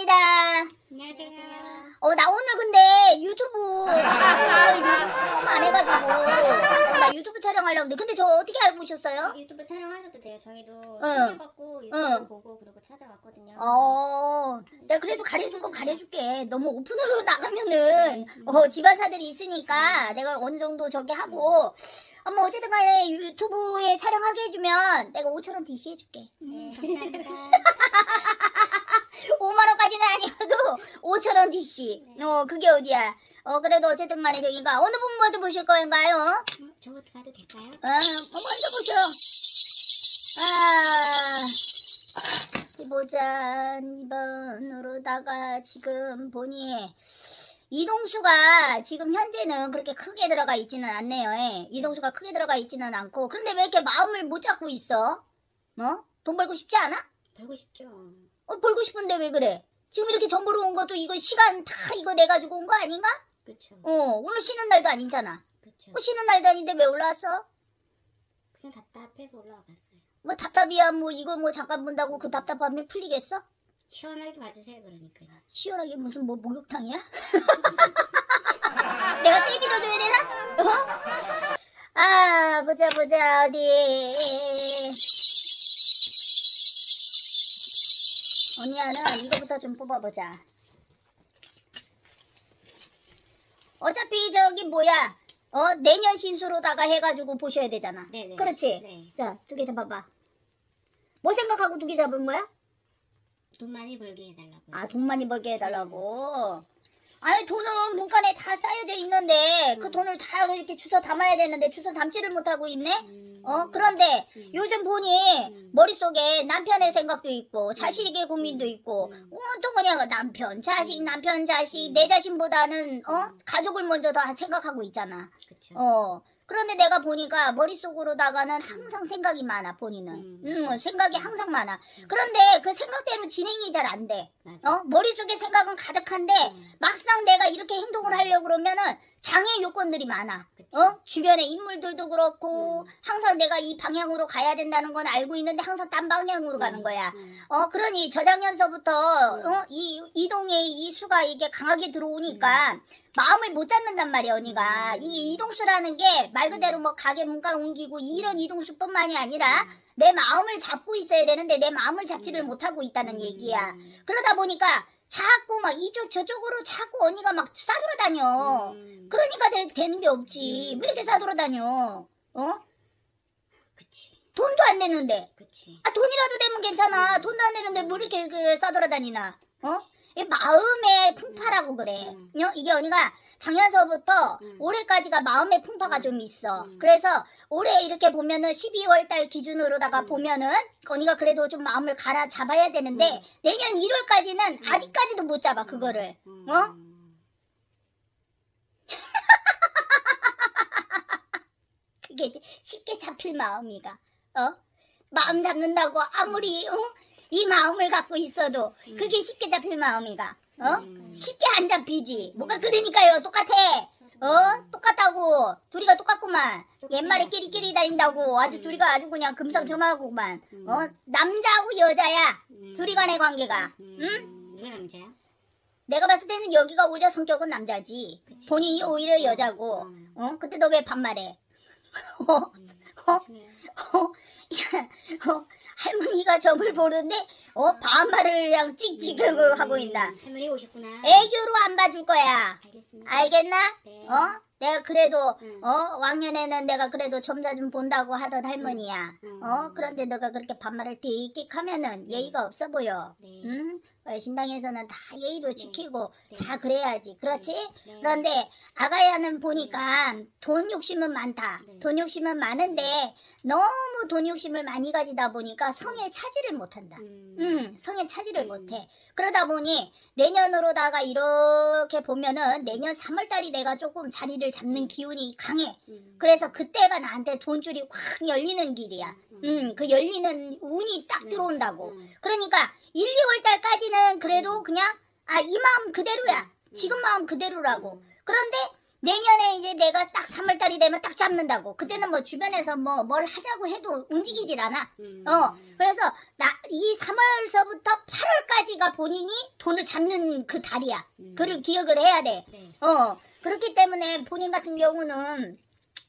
반갑습니다. 안녕하세요. 나 오늘 근데 유튜브 촬영을 조금 안 해가지고 나 유튜브 촬영하려고 근데 저 어떻게 알고 오셨어요? 유튜브 촬영하셔도 돼요. 저희도 응. 소개받고 유튜브 보고 그러고 찾아왔거든요. 내가 그래도 가려줄 건 가려줄게. 너무 오픈으로 나가면은 집안사들이 있으니까 내가 어느 정도 저기 하고 어쨌든 간에 유튜브에 촬영하게 해주면 내가 5,000원 DC 해줄게. 네, 감사합니다. 5만원까지는 아니어도 5,000원 DC. 그게 어디야. 그래도 어쨌든 간에 저기가 어느 분 먼저 보실 거인가요? 저부터 가도 될까요? 먼저 보죠. 보자. 2번으로다가 지금 보니 이동수가 지금 현재는 그렇게 크게 들어가 있지는 않네요. 이동수가 크게 들어가 있지는 않고. 그런데 왜 이렇게 마음을 못 잡고 있어? 돈 벌고 싶지 않아? 벌고 싶죠. 벌고 싶은데 왜 그래? 지금 이렇게 전 보러 온 것도 이거 시간 다 이거 내가지고 온 거 아닌가? 그쵸. 오늘 쉬는 날도 아니잖아. 그쵸. 쉬는 날도 아닌데 왜 올라왔어? 그냥 답답해서 올라와 봤어요. 뭐 답답이야. 뭐 이거 뭐 잠깐 본다고 그 답답함이 풀리겠어? 시원하게 봐주세요. 그러니까요. 시원하게 무슨 뭐 목욕탕이야? 내가 떼 밀어줘야 되나? 보자 어디 언니야는 이거부터 좀 뽑아보자. 어차피 저기 뭐야 내년 신수로다가 해가지고 보셔야 되잖아. 네네. 그렇지? 네. 자, 2개 잡아봐. 뭐 생각하고 2개 잡은 거야? 돈 많이 벌게 해달라고. 돈 많이 벌게 해달라고. 아니 돈은 문간에 다 쌓여져 있는데 그 돈을 다 이렇게 주워 담아야 되는데 주워 담지를 못하고 있네? 그런데 요즘 보니 머릿속에 남편의 생각도 있고 자식의 고민도 있고 또 뭐냐 남편 자식 내 자신보다는 가족을 먼저 다 생각하고 있잖아. 그쵸. 그런데 내가 보니까 머릿속으로다가는 항상 생각이 많아. 본인은 생각이 항상 많아. 그런데 그 생각대로 진행이 잘 안 돼. 맞아. 머릿속에 생각은 가득한데 막상 내가 이렇게 행동을 하려고 그러면은 장애 요건들이 많아. 그치. 주변의 인물들도 그렇고 항상 내가 이 방향으로 가야 된다는 건 알고 있는데 항상 딴 방향으로 가는 거야. 그러니 저작년서부터 이동의 이 수가 이게 강하게 들어오니까 마음을 못 잡는단 말이야. 언니가 이 이동수라는 게 말 그대로 뭐 가게 문간 옮기고 이런 이동수뿐만이 아니라 내 마음을 잡고 있어야 되는데 내 마음을 잡지를 못하고 있다는 얘기야. 그러다 보니까 자꾸 막 이쪽 저쪽으로 자꾸 언니가 막 싸돌아다녀. 그러니까 되는 게 없지. 왜 이렇게 싸돌아다녀? 그치. 돈도 안 내는데. 그치. 돈이라도 되면 괜찮아. 돈도 안 내는데 뭐 이렇게 싸돌아다니나. 이 마음의 풍파라고 그래. 이게 언니가 작년서부터 올해까지가 마음의 풍파가 좀 있어. 그래서 올해 이렇게 보면은 12월 달 기준으로다가 보면은 언니가 그래도 좀 마음을 갈아 잡아야 되는데 내년 1월까지는 아직까지도 못 잡아 그거를. 그게 쉽게 잡힐 마음이가. 마음 잡는다고 아무리 이 마음을 갖고 있어도 그게 쉽게 잡힐 마음이가. 쉽게 안 잡히지. 뭐가 그러니까요. 똑같아. 똑같다고. 둘이가 똑같구만. 옛말에 끼리끼리 다닌다고. 아주 둘이가 아주 그냥 금상첨화하고만. 남자하고 여자야. 둘이 간의 관계가. 누가 남자야? 내가 봤을 때는 여기가 오히려 성격은 남자지. 그치. 본인이 오히려 여자고. 근데 너 왜 반말해? 할머니가 점을 보는데 반말을 그냥 찍찍 하고 있나. 할머니 오셨구나. 애교로 안 봐줄 거야. 알겠습니다. 알겠나? 네. 내가 그래도 왕년에는 내가 그래도 점자 좀 본다고 하던 할머니야. 그런데 너가 그렇게 반말을 틱틱 하면은 예의가 없어 보여. 네. 신당에서는 다 예의도 지키고 다 그래야지. 그렇지? 네. 그런데 아가야는 보니까 돈 욕심은 많다. 돈 욕심은 많은데 너무 돈 욕심을 많이 가지다 보니까 성에 차지를 못한다. 성에 차지를 못해. 그러다 보니 내년으로다가 이렇게 보면은 내년 3월달이 내가 조금 자리를 잡는 기운이 강해. 그래서 그때가 나한테 돈줄이 확 열리는 길이야. 그 열리는 운이 딱 들어온다고. 그러니까 1, 2월달까지는 그래도 그냥 이 마음 그대로야. 지금 마음 그대로라고. 그런데 내년에 이제 내가 딱 3월달이 되면 딱 잡는다고. 그때는 뭐 주변에서 뭘 하자고 해도 움직이질 않아. 그래서 이 3월서부터 8월까지가 본인이 돈을 잡는 그 달이야. 그를 기억을 해야 돼. 네. 그렇기 때문에 본인 같은 경우는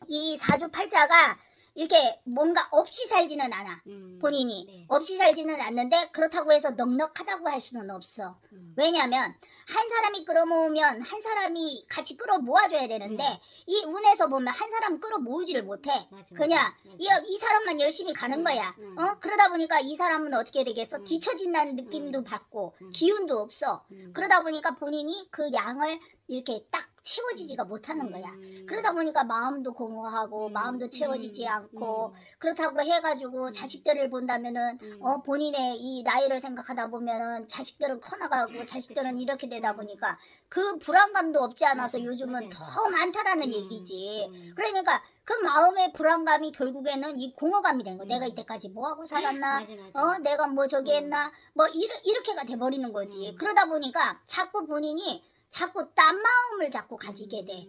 이 사주팔자가 이렇게 뭔가 없이 살지는 않아. 본인이 네. 없이 살지는 않는데 그렇다고 해서 넉넉하다고 할 수는 없어. 왜냐하면 한 사람이 끌어모으면 한 사람이 같이 끌어모아줘야 되는데 이 운에서 보면 한 사람 끌어모으지를 못해. 맞아, 그냥 맞아. 이 사람만 열심히 가는 거야. 그러다 보니까 이 사람은 어떻게 되겠어? 뒤처진다는 느낌도 받고 기운도 없어. 그러다 보니까 본인이 그 양을 이렇게 딱 채워지지가 못하는 거야. 그러다 보니까 마음도 공허하고 마음도 채워지지 않고 그렇다고 해가지고 자식들을 본다면은 본인의 이 나이를 생각하다 보면은 자식들은 커나가고 자식들은 이렇게 되다 보니까 그 불안감도 없지 않아서 요즘은 더 많다라는 얘기지. 그러니까 그 마음의 불안감이 결국에는 이 공허감이 된 거야. 내가 이때까지 뭐하고 살았나? 맞아. 내가 뭐 저기 했나? 뭐 이렇게가 돼버리는 거지. 그러다 보니까 자꾸 본인이 자꾸 딴 마음을 자꾸 가지게 돼.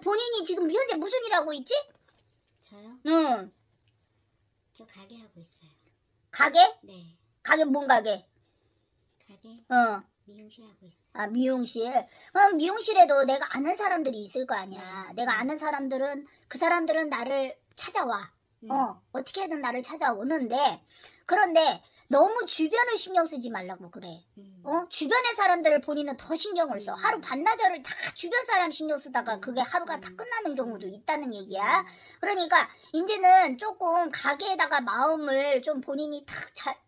본인이 지금 현재 무슨 일 하고 있지? 저요? 응. 저 가게 하고 있어요. 가게? 네. 가게 뭔 가게? 가게 미용실 하고 있어요. 아, 미용실. 그럼 미용실에도 내가 아는 사람들이 있을 거 아니야. 내가 아는 사람들은 그 사람들은 나를 찾아와. 어떻게든 나를 찾아오는데 그런데 너무 주변을 신경 쓰지 말라고 그래. 주변의 사람들을 본인은 더 신경을 써. 하루 반나절을 다 주변 사람 신경 쓰다가 그게 하루가 다 끝나는 경우도 있다는 얘기야. 그러니까 이제는 조금 가게에다가 마음을 좀 본인이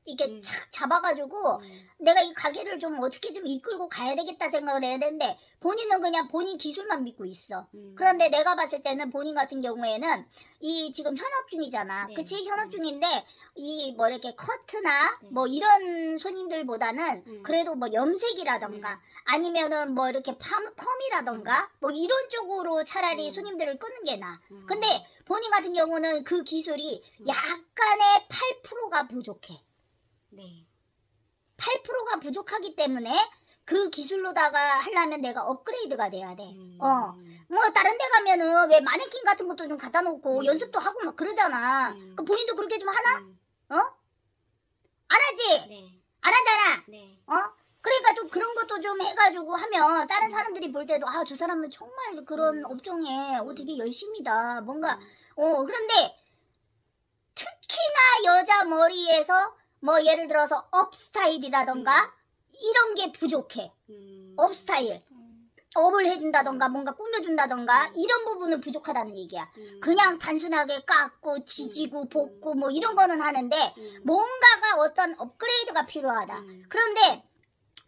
이렇게 착 잡아가지고 내가 이 가게를 좀 어떻게 좀 이끌고 가야 되겠다 생각을 해야 되는데 본인은 그냥 본인 기술만 믿고 있어. 그런데 내가 봤을 때는 본인 같은 경우에는 이 지금 현업 중이잖아. 네. 그치? 현업 중인데 이 뭐 이렇게 커트나 뭐 이런 손님들보다는 그래도 뭐 염색이라던가 아니면은 뭐 이렇게 펌이라던가 뭐 이런 쪽으로 차라리 손님들을 끄는 게 나아. 근데 본인 같은 경우는 그 기술이 약간의 8%가 부족해. 네. 8%가 부족하기 때문에 그 기술로다가 하려면 내가 업그레이드가 돼야 돼. 뭐 다른 데 가면은 왜 마네킹 같은 것도 좀 갖다 놓고 연습도 하고 막 그러잖아. 그 본인도 그렇게 좀 하나? 안 하지? 네. 안 하잖아. 네. 그러니까 좀 그런 것도 좀 해가지고 하면 다른 사람들이 볼 때도 아, 저 사람은 정말 그런 업종에 되게 열심이다. 뭔가 그런데 특히나 여자 머리에서 뭐 예를 들어서 업 스타일이라던가 이런 게 부족해. 업 스타일. 업을 해준다던가 뭔가 꾸며준다던가 이런 부분은 부족하다는 얘기야. 그냥 단순하게 깎고 지지고 볶고 뭐 이런 거는 하는데 뭔가가 어떤 업그레이드가 필요하다. 그런데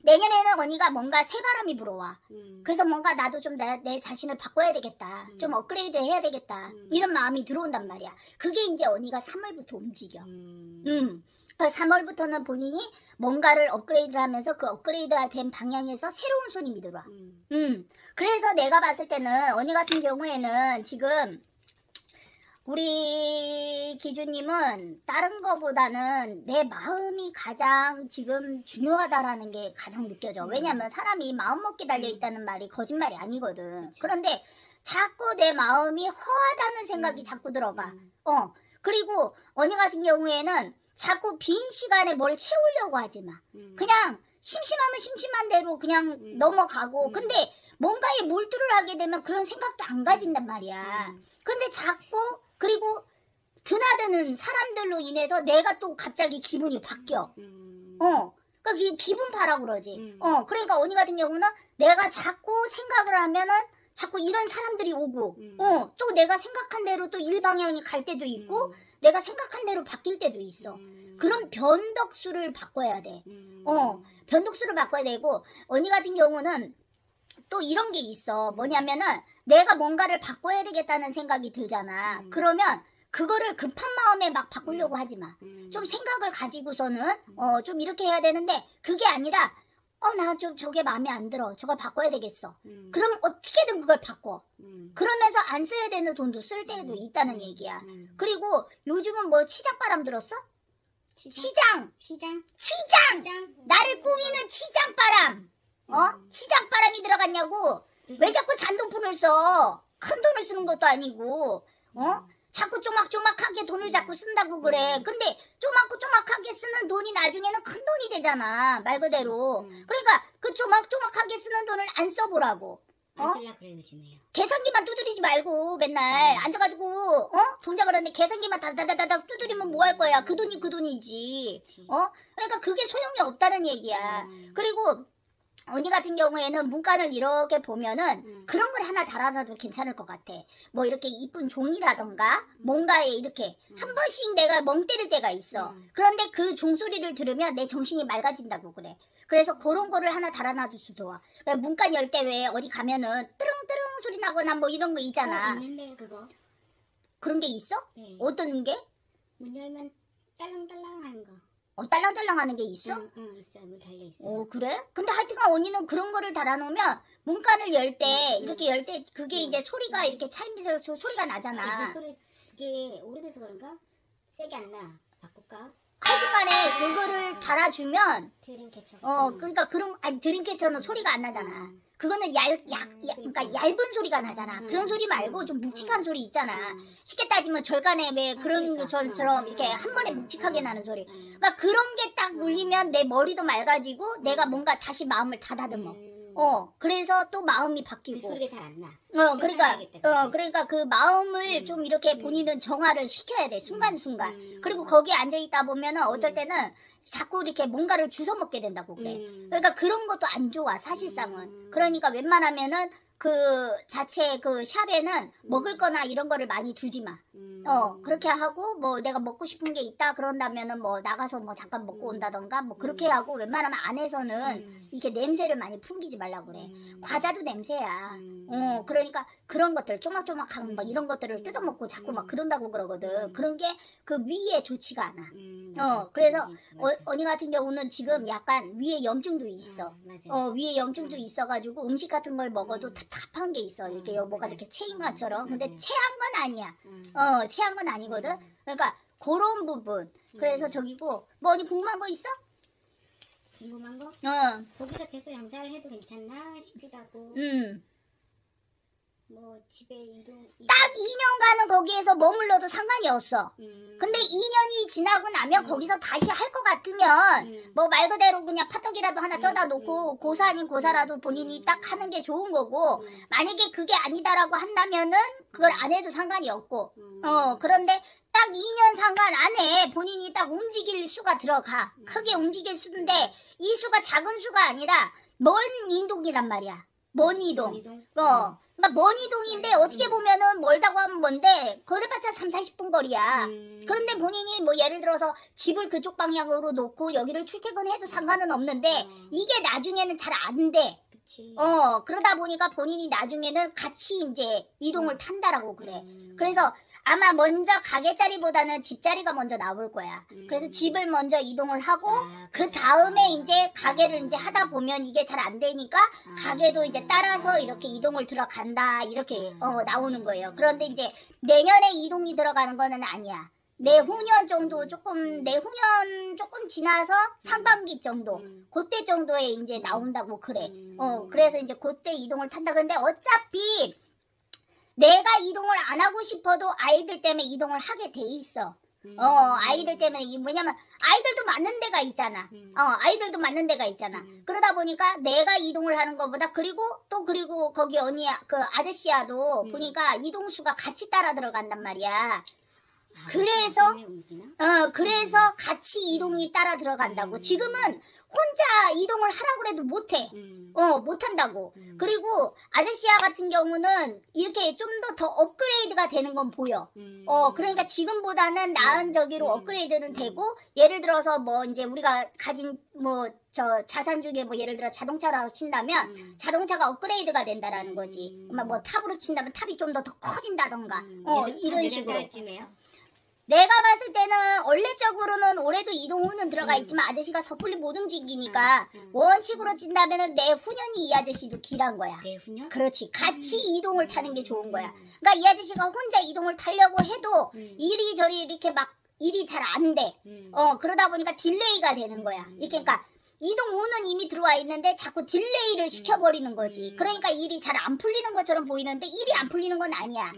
내년에는 언니가 뭔가 새바람이 불어와. 그래서 뭔가 나도 좀 내 자신을 바꿔야 되겠다. 좀 업그레이드 해야 되겠다. 이런 마음이 들어온단 말이야. 그게 이제 언니가 3월부터 움직여. 3월부터는 본인이 뭔가를 업그레이드를 하면서 그 업그레이드 된 방향에서 새로운 손님이 들어와. 그래서 내가 봤을 때는 언니 같은 경우에는 지금 우리 기준님은 다른 거보다는 내 마음이 가장 지금 중요하다라는 게 가장 느껴져. 왜냐면 사람이 마음먹기 달려있다는 말이 거짓말이 아니거든. 그런데 자꾸 내 마음이 허하다는 생각이 자꾸 들어가. 그리고 언니 같은 경우에는 자꾸 빈 시간에 뭘 채우려고 하지 마. 그냥 심심하면 심심한 대로 그냥 넘어가고 근데 뭔가에 몰두를 하게 되면 그런 생각도 안 가진단 말이야. 근데 자꾸 그리고 드나드는 사람들로 인해서 내가 또 갑자기 기분이 바뀌어. 그러니까 기분파라고 그러지. 그러니까 언니 같은 경우는 내가 자꾸 생각을 하면은 자꾸 이런 사람들이 오고 또 내가 생각한 대로 또 일방향이 갈 때도 있고 내가 생각한 대로 바뀔 때도 있어. 그런 변덕수를 바꿔야 돼. 변덕수를 바꿔야 되고 언니 같은 경우는 또 이런 게 있어. 뭐냐면은 내가 뭔가를 바꿔야 되겠다는 생각이 들잖아. 그러면 그거를 급한 마음에 막 바꾸려고 하지 마. 좀 생각을 가지고서는 좀 이렇게 해야 되는데 그게 아니라 나 좀 저게 마음에 안 들어. 저걸 바꿔야 되겠어. 그럼 어떻게든 그걸 바꿔. 그러면서 안 써야 되는 돈도 쓸 때도 있다는 얘기야. 그리고 요즘은 뭐 치장바람 들었어? 치장! 나를 꾸미는 치장바람! 치장바람이 들어갔냐고? 왜 자꾸 잔돈푼을 써? 큰 돈을 쓰는 것도 아니고, 자꾸 조막조막하게 돈을 자꾸 쓴다고 그래. 근데 조막조막하게 쓰는 돈이 나중에는 큰 돈이 되잖아. 말 그대로. 그러니까 그 조막조막하게 쓰는 돈을 안 써보라고. 안 쓸라 그래 요즘에요. 계산기만 두드리지 말고 맨날 앉아가지고 동작을 하는데 계산기만 다다다다닥 두드리면 뭐 할 거야. 그 돈이 그 돈이지. 그러니까 그게 소용이 없다는 얘기야. 그리고 언니 같은 경우에는 문간을 이렇게 보면은 그런 걸 하나 달아놔도 괜찮을 것 같아. 뭐 이렇게 이쁜 종이라던가 뭔가에 이렇게 한 번씩 내가 멍 때릴 때가 있어. 그런데 그 종소리를 들으면 내 정신이 맑아진다고 그래. 그래서 그런 거를 하나 달아놔도 좋아. 그러니까 문간 열 때 왜 어디 가면은 뜨릉뜨릉 소리 나거나 뭐 이런 거 있잖아. 있는데 그거. 그런 게 있어? 네. 어떤 게? 문 열면 딸랑딸랑 하는 거. 딸랑딸랑 하는 게 있어? 응, 있어요. 문 달려있어요. 그래? 근데 하여튼간 언니는 그런 거를 달아놓으면 문간을 열 때 이렇게 열 때 그게 이제 소리가 이렇게 차이면서 소리가 나잖아. 이게 오래돼서 그런가? 세게 안 나. 바꿀까? 하여튼간에 그거를 달아주면 드림캐쳐. 그러니까 드림캐쳐는 소리가 안 나잖아. 그거는 그러니까 얇은 소리가 나잖아. 그런 소리 말고 좀 묵직한 소리 있잖아. 쉽게 따지면 절간에 왜 그런 것처럼 이렇게 한 번에 묵직하게 나는 소리. 그러니까 그런 게 딱 울리면 내 머리도 맑아지고 내가 뭔가 다시 마음을 다다듬어. 그래서 또 마음이 바뀌고. 그 소리가 잘 안 나. 그러니까 그 마음을 좀 이렇게 본인은 정화를 시켜야 돼. 순간순간. 그리고 거기에 앉아있다 보면은 어쩔 때는 자꾸 이렇게 뭔가를 주워 먹게 된다고 그래. 그러니까 그런 것도 안 좋아, 사실상은. 그러니까 웬만하면은 그 자체 그 샵에는 먹을 거나 이런 거를 많이 두지 마. 그렇게 하고 뭐 내가 먹고 싶은 게 있다 그런다면은 뭐 나가서 뭐 잠깐 먹고 온다던가 뭐 그렇게 하고 웬만하면 안에서는 이렇게 냄새를 많이 풍기지 말라고 그래. 과자도 냄새야. 그러니까 그런 것들 쪼막쪼막한 막 이런 것들을 뜯어먹고 자꾸 막 그런다고 그러거든. 그런 게 그 위에 좋지가 않아. 그래서 언니 같은 경우는 지금 약간 위에 염증도 있어. 위에 염증도 있어가지고 음식 같은 걸 먹어도 답답한 게 있어. 이렇게 뭐가 이렇게 체인 것처럼. 근데 체한 건 아니야. 체한 건 아니거든. 그러니까 그런 부분. 그래서 저기고 뭐 언니 궁금한 거 있어? 궁금한 거? 거기서 계속 양사를 해도 괜찮나 싶기도 하고. 뭐 집에 딱 2년간은 거기에서 머물러도 상관이 없어. 근데 2년이 지나고 나면 거기서 다시 할 것 같으면 뭐 말 그대로 그냥 파떡이라도 하나 쪄다 놓고 고사 아닌 고사라도 본인이 딱 하는 게 좋은 거고, 만약에 그게 아니다라고 한다면은 그걸 안 해도 상관이 없고, 그런데 딱 2년 상관 안에 본인이 딱 움직일 수가 들어가. 크게 움직일 수인데 이 수가 작은 수가 아니라 먼 이동이란 말이야. 먼 이동. 그러니까 먼 이동인데 어떻게 보면은 멀다고 하면 뭔데 거래봤자 30-40분 거리야. 그런데 본인이 뭐 예를 들어서 집을 그쪽 방향으로 놓고 여기를 출퇴근해도 상관은 없는데 이게 나중에는 잘 안 돼. 그치. 그러다 보니까 본인이 나중에는 같이 이제 이동을 탄다라고 그래. 그래서 아마 먼저 가게 자리보다는 집 자리가 먼저 나올 거야. 그래서 집을 먼저 이동을 하고 그 다음에 이제 가게를 이제 하다 보면 이게 잘 안 되니까 가게도 이제 따라서 이렇게 이동을 들어간다 이렇게 나오는 거예요. 그런데 이제 내년에 이동이 들어가는 거는 아니야. 내후년 정도 내후년 조금 지나서 상반기 정도 그때 정도에 이제 나온다고 그래. 그래서 이제 그때 이동을 탄다. 그런데 어차피 내가 이동을 안 하고 싶어도 아이들 때문에 이동을 하게 돼 있어. 아이들 때문에, 왜냐면 아이들도 맞는 데가 있잖아. 아이들도 맞는 데가 있잖아. 그러다 보니까 내가 이동을 하는 것보다, 그리고 거기 언니 그 아저씨야도 보니까 이동수가 같이 따라 들어간단 말이야. 그래서 같이 이동이 따라 들어간다고. 지금은 혼자 이동을 하라고 해도 못해. 못한다고. 그리고 아저씨야 같은 경우는 이렇게 좀 더 업그레이드가 되는 건 보여. 그러니까 지금보다는 나은 저기로 업그레이드는 되고, 예를 들어서 뭐 이제 우리가 가진 뭐 저 자산 중에 뭐 예를 들어 자동차라고 친다면 자동차가 업그레이드가 된다라는 거지. 뭐 탑으로 친다면 탑이 좀 더 커진다던가. 이런 식으로. 내가 봤을 때는 원래적으로는 올해도 이동 후는 들어가 있지만 아저씨가 섣불리 못 움직이니까 원칙으로 찐다면은 내후년이 이 아저씨도 길한 거야. 내후년? 그렇지. 같이 이동을 타는 게 좋은 거야. 그러니까 이 아저씨가 혼자 이동을 타려고 해도 이리저리 이렇게 막 일이 잘 안 돼. 그러다 보니까 딜레이가 되는 거야. 이렇게 그러니까 이동운은 이미 들어와 있는데 자꾸 딜레이를 시켜버리는 거지. 그러니까 일이 잘 안 풀리는 것처럼 보이는데 일이 안 풀리는 건 아니야.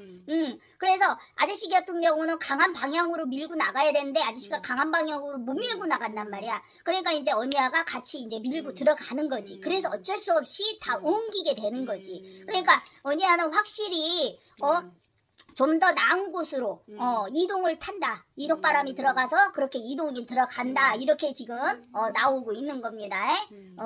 그래서 아저씨 같은 경우는 강한 방향으로 밀고 나가야 되는데 아저씨가 강한 방향으로 못 밀고 나간단 말이야. 그러니까 이제 언니야가 같이 이제 밀고 들어가는 거지. 그래서 어쩔 수 없이 다 옮기게 되는 거지. 그러니까 언니야는 확실히 좀 더 나은 곳으로 이동을 탄다. 이동바람이 들어가서 그렇게 이동이 들어간다. 이렇게 지금 나오고 있는 겁니다.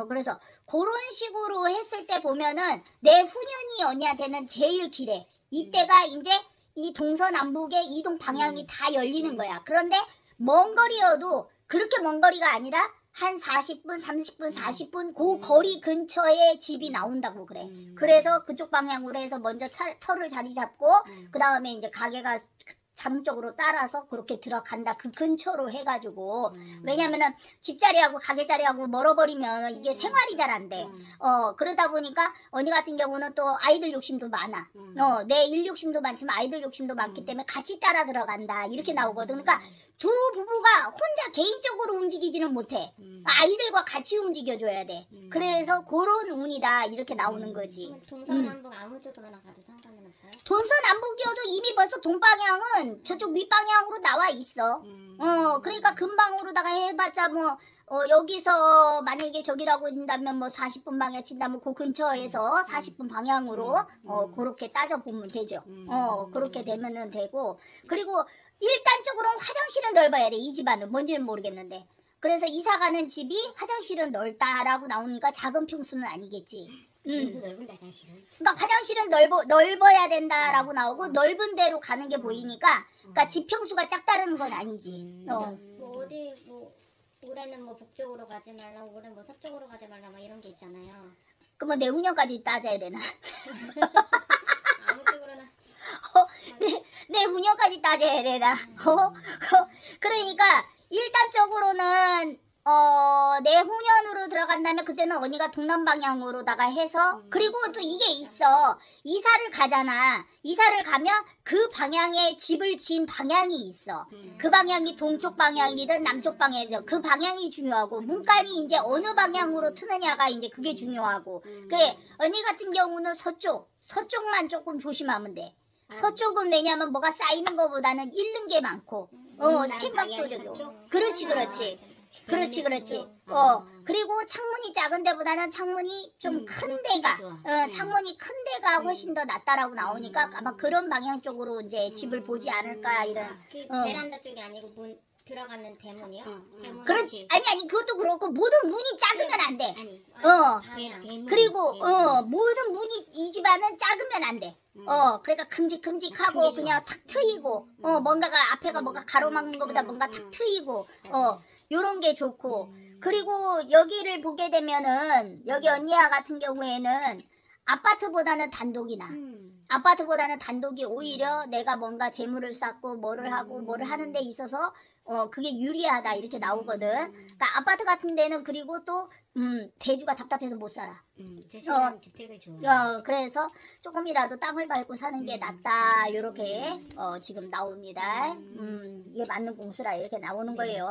그래서 그런 식으로 했을 때 보면은 내 후년이 언니한테는 제일 길해. 이때가 이제 이 동서남북의 이동 방향이 다 열리는 거야. 그런데 먼 거리여도 그렇게 먼 거리가 아니라 한 40분, 30분, 40분 그 거리 근처에 집이 나온다고 그래. 그래서 그쪽 방향으로 해서 먼저 터를 자리 잡고 그 다음에 이제 가게가 자동적으로 따라서 그렇게 들어간다. 그 근처로 해가지고. 왜냐면은 집자리하고 가게자리하고 멀어버리면 이게 생활이 잘 안 돼. 그러다 보니까 언니 같은 경우는 또 아이들 욕심도 많아. 내 일 욕심도 많지만 아이들 욕심도 많기 때문에 같이 따라 들어간다. 이렇게 나오거든. 그러니까 두 부부가 혼자 개인적으로 움직이지는 못해. 아이들과 같이 움직여줘야 돼. 그래서 그런 운이다. 이렇게 나오는 거지. 동서남북 아무 쪽으로나 가도 상관은 없어요? 동서남북이어도 이미 벌써 동방향은 저쪽 윗방향으로 나와 있어. 그러니까 금방으로다가 해봤자 뭐 여기서 만약에 저기라고 친다면 뭐 40분 방향 친다면 그 근처에서 40분 방향으로 그렇게 따져보면 되죠. 그렇게 되면은 되고. 그리고 일단적으로는 화장실은 넓어야 돼. 이 집안은 뭔지는 모르겠는데. 그래서 이사가는 집이 화장실은 넓다라고 나오니까 작은 평수는 아니겠지. 집도 넓은데 화장실은? 그러니까 화장실은 넓어야 된다라고 나오고 넓은 데로 가는 게 보이니까 그러니까 집 평수가 짝다른 건 아니지. 뭐 어디 뭐 올해는 뭐 북쪽으로 가지 말라, 올해 뭐 서쪽으로 가지 말라 막 이런 게 있잖아요. 그러면 내후년까지 따져야 되나? 아무 쪽으로나. 내후년까지 따져야 되나? 그러니까 일단적으로는 내후년으로 들어간다면 그때는 언니가 동남 방향으로다가 해서 그리고 또 이게 있어. 이사를 가잖아. 이사를 가면 그 방향에 집을 지은 방향이 있어. 그 방향이 동쪽 방향이든 남쪽 방향이든 그 방향이 중요하고 문간이 이제 어느 방향으로 트느냐가 이제 그게 중요하고. 그래 언니 같은 경우는 서쪽만 조금 조심하면 돼. 서쪽은 왜냐면 뭐가 쌓이는 것보다는 잃는 게 많고 생각도 적고. 그렇지. 그리고 창문이 작은 데보다는 창문이 좀 큰 데가, 창문이 큰 데가 훨씬 더 낫다라고 나오니까 아마 그런 방향 쪽으로 이제 집을 보지 않을까, 이런. 베란다 쪽이 아니고 문 들어가는 대문이요? 그렇지. 아니, 그것도 그렇고, 모든 문이 작으면 안 돼. 대문. 그리고, 모든 문이 이 집안은 작으면 안 돼. 그러니까 큼직큼직하고 그냥 탁 트이고, 뭔가가 앞에가 뭐가 가로막는 것보다 뭔가 탁 트이고, 요런 게 좋고. 그리고 여기를 보게 되면은, 여기 언니야 같은 경우에는 아파트보다는 단독이 나. 아파트보다는 단독이 오히려 내가 뭔가 재물을 쌓고 뭐를 하고 뭐를 하는 데 있어서 그게 유리하다 이렇게 나오거든. 그러니까 아파트 같은 데는 그리고 또 대주가 답답해서 못 살아. 제 신랑 주택을 좋아해요. 그래서 조금이라도 땅을 밟고 사는 게 낫다 이렇게 지금 나옵니다. 이게 맞는 공수라 이렇게 나오는 거예요.